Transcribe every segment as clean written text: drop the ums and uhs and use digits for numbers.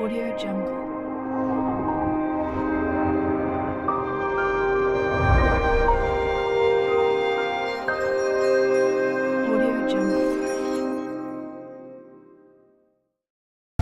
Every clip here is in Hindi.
Audio Jungle. Audio Jungle.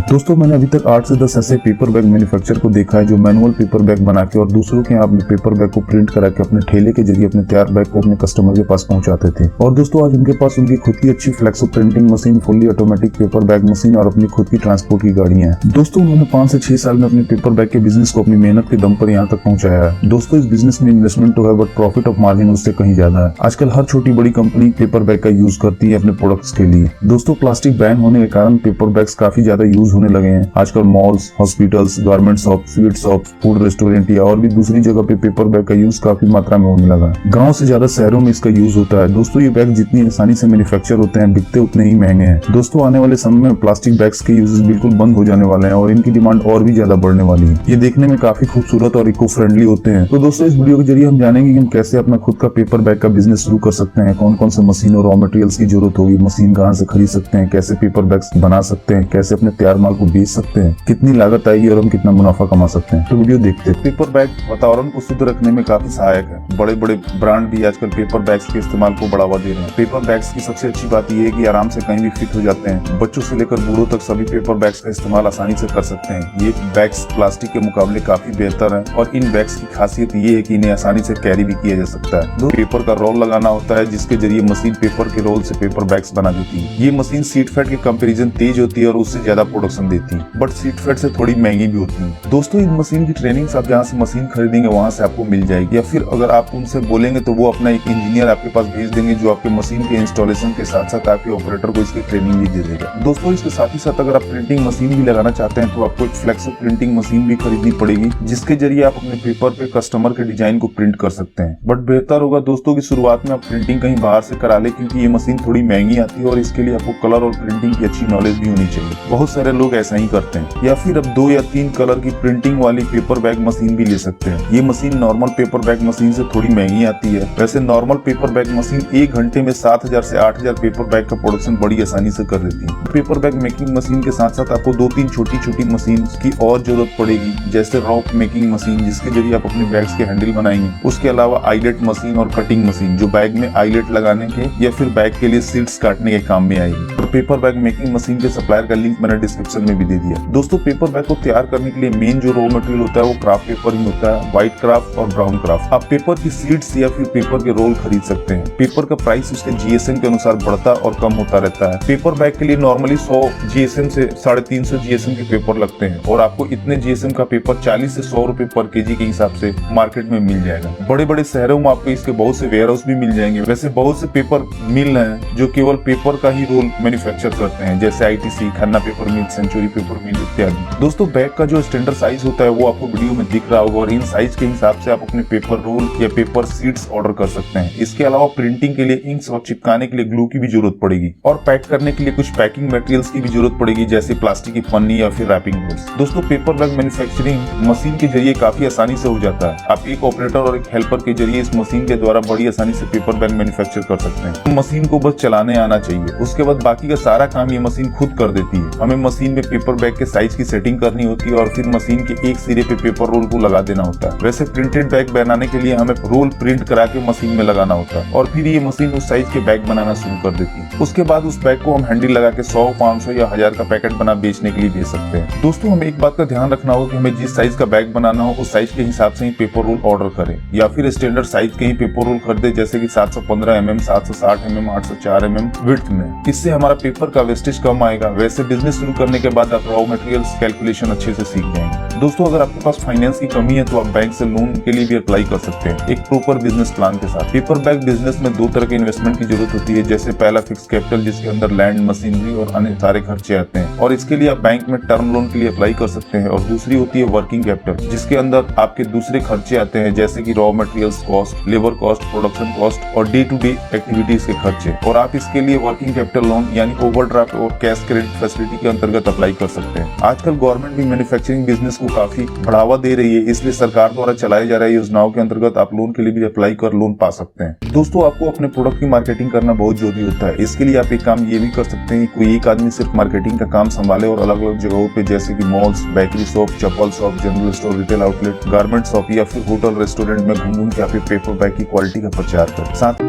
दोस्तों मैंने अभी तक 8 से 10 ऐसे पेपर बैग मैन्युफैक्चर को देखा है जो मैनुअल पेपर बैग बना के और दूसरों के यहाँ अपने पेपर बैग को प्रिंट करा के अपने ठेले के जरिए अपने तैयार बैग को अपने कस्टमर के पास पहुंचाते थे। और दोस्तों आज उनके पास उनकी खुद की अच्छी flexo printing machine, fully automatic paper bag machine और अपनी खुद की ट्रांसपोर्ट की गाड़ियां हैं। दोस्तों उन्होंने 5 से 6 साल में अपने पेपर बैग के बिजनेस को अपनी मेहनत के दम पर यहाँ तक पहुंचाया है। दोस्तों इस बिजनेस में इन्वेस्टमेंट तो है बट प्रॉफिट ऑफ मार्जिन उससे कहीं ज्यादा है। आजकल हर छोटी बड़ी कंपनी पेपर बैग का यूज करती है अपने प्रोडक्ट्स के लिए। दोस्तों प्लास्टिक बैन होने के कारण पेपर बैग्स काफी ज्यादा यूज होने लगे हैं। आजकल malls, hospitals, garment shop, sweet shop, food restaurant या और भी दूसरी जगह पे पेपर बैग का यूज काफी मात्रा में होने लगा है। गांव से ज्यादा शहरों में इसका यूज होता है। दोस्तों ये बैग जितनी आसानी से मैन्युफैक्चर होते हैं बिकते उतने ही महंगे हैं। दोस्तों आने वाले समय में प्लास्टिक बैग्स के यूजेस बिल्कुल बंद हो जाने वाले हैं और इनकी डिमांड और भी ज्यादा बढ़ने वाली है। ये देखने में काफी खूबसूरत और इको फ्रेंडली होते हैं। तो दोस्तों इस वीडियो के जरिए हम जानेंगे कि हम कैसे अपना खुद का पेपर बैग का बिजनेस शुरू कर सकते हैं, कौन कौन से मशीन और रॉ मटेरियल्स की जरूरत होगी, मशीन कहाँ से खरीद सकते हैं, कैसे पेपर बैग्स बना सकते हैं, कैसे अपने तैयार माल को बेच सकते हैं, कितनी लागत आएगी और हम कितना मुनाफा कमा सकते हैं। तो वीडियो देखते हैं। पेपर बैग वातावरण को शुद्ध रखने में काफी सहायक है। बड़े बड़े ब्रांड भी आजकल पेपर बैग्स के इस्तेमाल को बढ़ावा दे रहे हैं। पेपर बैग्स की सबसे अच्छी बात यह है कि आराम से कहीं भी फिट हो जाते हैं। बच्चों से लेकर बूढ़ों तक सभी पेपर बैग्स का इस्तेमाल आसानी से कर सकते हैं। ये बैग्स प्लास्टिक के मुकाबले काफी बेहतर है और इन बैग्स की खासियत ये है कि इन्हें आसानी से कैरी भी किया जा सकता है। दो पेपर का रोल लगाना होता है जिसके जरिए मशीन पेपर के रोल से पेपर बैग्स बना देती है। ये मशीन सीट फैट के कंपैरिजन तेज होती है और उससे ज्यादा प्रोडक्शन देती है, बट सीट फैट से थोड़ी महंगी भी होती है। दोस्तों इन मशीन की ट्रेनिंग आप जहाँ से मशीन खरीदेंगे वहाँ से आपको मिल जाएगी, या फिर अगर आप उनसे बोलेंगे तो वो अपना एक इंजीनियर आपके पास भेज देंगे जो आपके मशीन के इंस्टॉलेशन के साथ साथ आपके ऑपरेटर को इसकी ट्रेनिंग भी दे देगा। दोस्तों इसके साथ ही साथ अगर आप प्रिंटिंग मशीन भी लगाना चाहते हैं तो आपको एक फ्लेक्सो प्रिंटिंग मशीन भी खरीदनी पड़ेगी जिसके जरिए आप अपने पेपर पे कस्टमर के डिजाइन को प्रिंट कर सकते हैं। बट बेहतर होगा दोस्तों की शुरुआत में आप प्रिंटिंग कहीं बाहर से करा ले, क्योंकि ये मशीन थोड़ी महंगी आती है और इसके लिए आपको कलर और प्रिंटिंग की अच्छी नॉलेज भी होनी चाहिए। बहुत सारे लोग ऐसा ही करते हैं। या फिर अब 2 या 3 कलर की प्रिंटिंग वाली पेपर बैग मशीन भी ले सकते हैं। ये machine normal paper bag machine से थोड़ी महंगी आती है। वैसे नॉर्मल पेपर बैग मशीन 1 घंटे में 7000 से 8000 पेपर बैग का प्रोडक्शन बड़ी आसानी से कर देती है। पेपर बैग मेकिंग मशीन के साथ साथ आपको 2-3 छोटी मशीन की और जरूरत पड़ेगी, जैसे रॉक मेकिंग मशीन जिसके जरिए आप अपने बैग्स के हैंडल बनाएंगे। उसके अलावा आईलेट मशीन और कटिंग मशीन जो बैग में आईलेट लगाने के या फिर बैग के लिए सीट्स काटने के काम में आएगी। और पेपर बैग मेकिंग मशीन के सप्लायर का लिंक मैंने डिस्क्रिप्शन में भी दे दिया। दोस्तों पेपर बैग को तैयार करने के लिए मेन जो रॉ मटेरियल होता है वो क्राफ्ट पेपर ही होता है, व्हाइट क्राफ्ट और ब्राउन क्राफ्ट। आप पेपर की सीड्स या फिर पेपर के रोल खरीद सकते हैं। पेपर का प्राइस उसके जीएसएम के अनुसार बढ़ता और कम होता रहता है। पेपर बैग के लिए नॉर्मली 100 जीएसएम से 350 जीएसएम के पेपर लगते हैं और आपको इतने जीएसएम का पेपर 40 से 100 रुपए पर केजी के हिसाब से मार्केट में मिल जाएगा। बड़े बड़े शहरों में आपको इसके बहुत से वेयर हाउस भी मिल जाएंगे। वैसे बहुत से पेपर मिल हैं जो केवल पेपर का ही रोल मैन्युफैक्चर करते हैं, जैसे आईटीसी, खन्ना पेपर मिल, सेंचुरी पेपर मिल इत्यादि। दोस्तों बैग का जो स्टैंडर्ड साइज होता है वो आपको वीडियो में दिख रहा होगा और इन साइज के हिसाब से आप अपने पेपर रोल या पेपर सीड्स ऑर्डर कर सकते हैं। इसके अलावा प्रिंटिंग के लिए इंक्स और चिपकाने के लिए ग्लू की भी जरूरत पड़ेगी और पैक करने के लिए कुछ पैकिंग मटेरियल्स की भी जरूरत पड़ेगी, जैसे प्लास्टिक की पन्नी या फिर रैपिंग बोर्ड्स। दोस्तों पेपर बैग मैन्युफैक्चरिंग मशीन के जरिए काफी आसानी से हो जाता है। आप एक ऑपरेटर और एक हेल्पर के जरिए इस मशीन के द्वारा बड़ी आसानी से पेपर बैग मैन्युफैक्चर कर सकते हैं। मशीन को बस चलाने आना चाहिए, उसके बाद बाकी का सारा काम ये मशीन खुद कर देती है। हमें मशीन में पेपर बैग के साइज की सेटिंग करनी होती है और फिर मशीन के एक सिरे पे पेपर रोल को लगा देना होता है। वैसे प्रिंटेड बैग बनाने के लिए हमें रोल प्रिंट करा के मशीन में लगाना होता है और फिर ये मशीन उस साइज के बैग बनाना शुरू कर देती है। उसके बाद उस बैग को हम हैंडल लगा के 100, 500 या 1000 का पैकेट बना बेचने के लिए भेज सकते हैं। दोस्तों हमें एक बात का ध्यान रखना होगा कि हमें जिस साइज का बैग बनाना हो उस साइज के हिसाब से ही पेपर रोल ऑर्डर करें, या फिर स्टैंडर्ड साइज के ही पेपर रोल खरीदे, जैसे कि 715 mm, 760 mm, 804 mm विड्थ में। इससे हमारा पेपर का वेस्टेज कम आएगा। वैसे बिजनेस शुरू करने के बाद आप रॉ मटेरियल्स कैलकुलेशन अच्छे से सीख जाएंगे। दोस्तों अगर आपके पास फाइनेंस की कमी है तो आप बैंक से लोन के लिए भी अप्लाई कर सकते हैं एक प्रॉपर बिजनेस प्लान के साथ। पेपर बैग बिजनेस में 2 तरह के इन्वेस्टमेंट की जरूरत होती है, जैसे पहला फिक्स कैपिटल जिसके अंदर लैंड, मशीनरी और अन्य सारे खर्चे आते हैं और इसके लिए आप बैंक में टर्म लोन के लिए अप्लाई कर सकते हैं। और दूसरी होती है वर्किंग कैपिटल जिसके अंदर आपके दूसरे खर्चे आते हैं, जैसे कि raw materials cost, labour cost, production cost और डे टू डे एक्टिविटीज के खर्चे। और आप इसके लिए वर्किंग कैपिटल लोन यानी ओवरड्राफ्ट और कैश क्रेडिट फैसिलिटी के अंतर्गत अप्लाई कर सकते हैं। आजकल गवर्नमेंट भी मैन्युफैक्चरिंग बिजनेस को काफी बढ़ावा दे रही है, इसलिए सरकार द्वारा चलाई जा रही योजनाओं के अंतर्गत आप लोन के लिए भी अप्लाई कर लोन पा सकते हैं। दोस्तों, आपको अपने प्रोडक्ट की मार्केटिंग करना बहुत जरूरी होता है। इसके लिए आप एक काम ये भी कर सकते हैं, कोई एक आदमी सिर्फ मार्केटिंग का काम संभाले और अलग अलग जगहों पे जैसे कि मॉल्स, बेकरी शॉप, चप्पल shop, general store, retail outlet, garment shop या फिर होटल रेस्टोरेंट में घूम घूम के आप पेपर बैग की क्वालिटी का प्रचार करें। साथ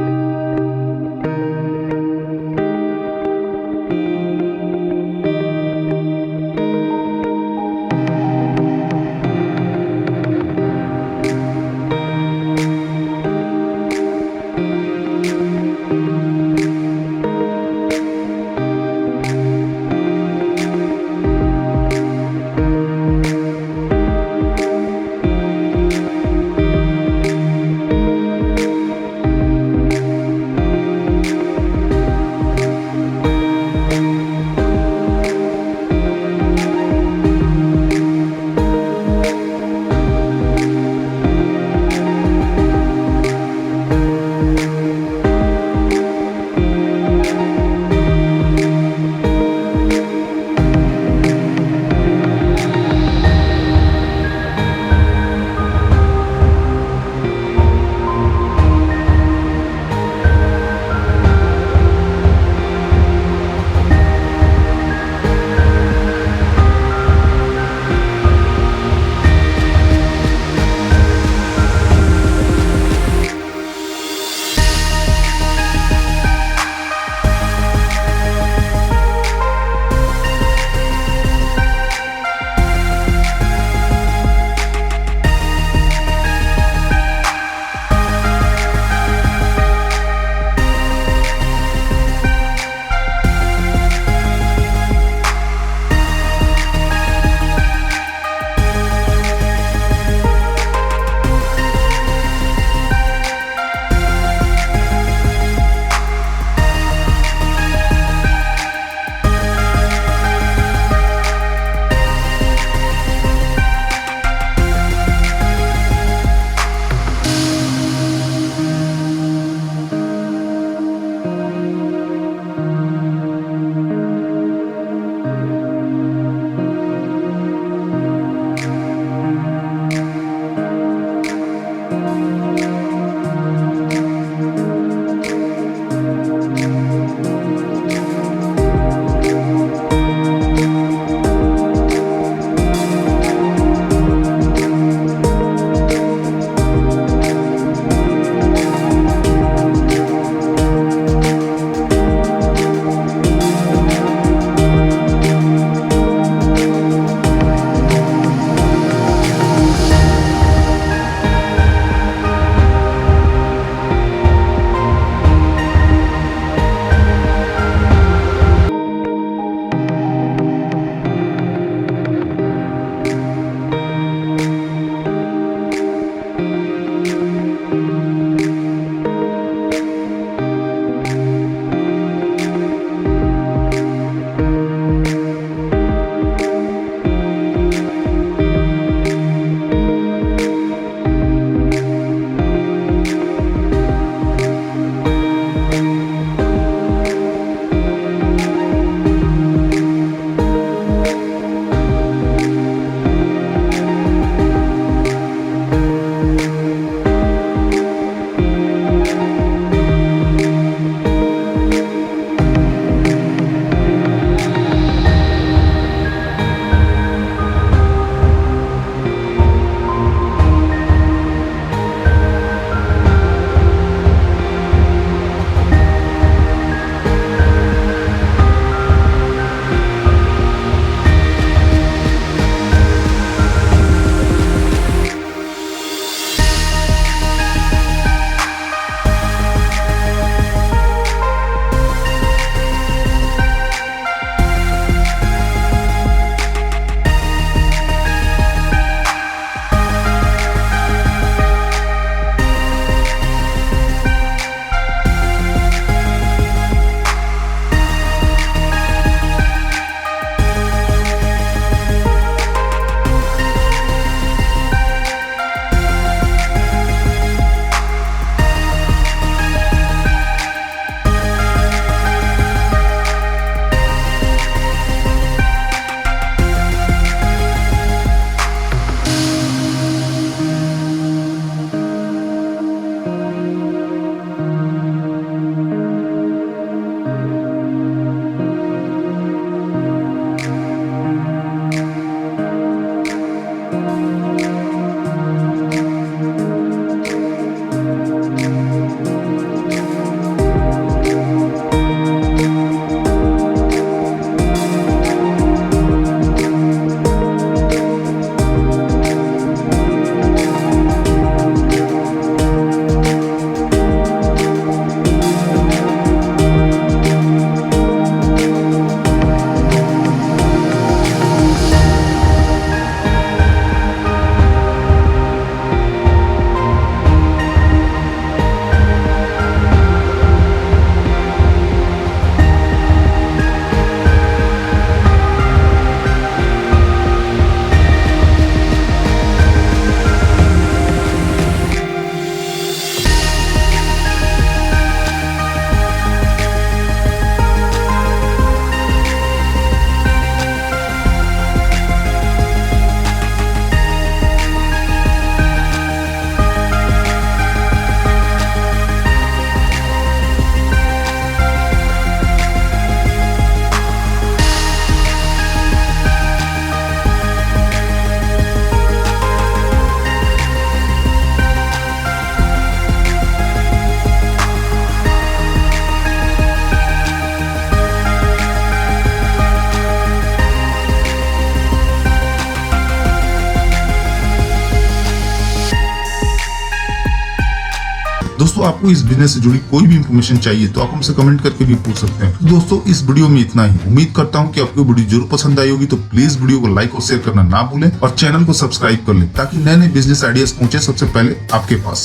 दोस्तों आपको इस बिजनेस से जुड़ी कोई भी इन्फॉर्मेशन चाहिए तो आप हमसे कमेंट करके भी पूछ सकते हैं। तो दोस्तों इस वीडियो में इतना ही। उम्मीद करता हूँ कि आपको वीडियो जरूर पसंद आई होगी, तो प्लीज वीडियो को लाइक और शेयर करना ना भूलें और चैनल को सब्सक्राइब कर लें ताकि नए नए बिजनेस आइडियाज पहुंचे सबसे पहले आपके पास।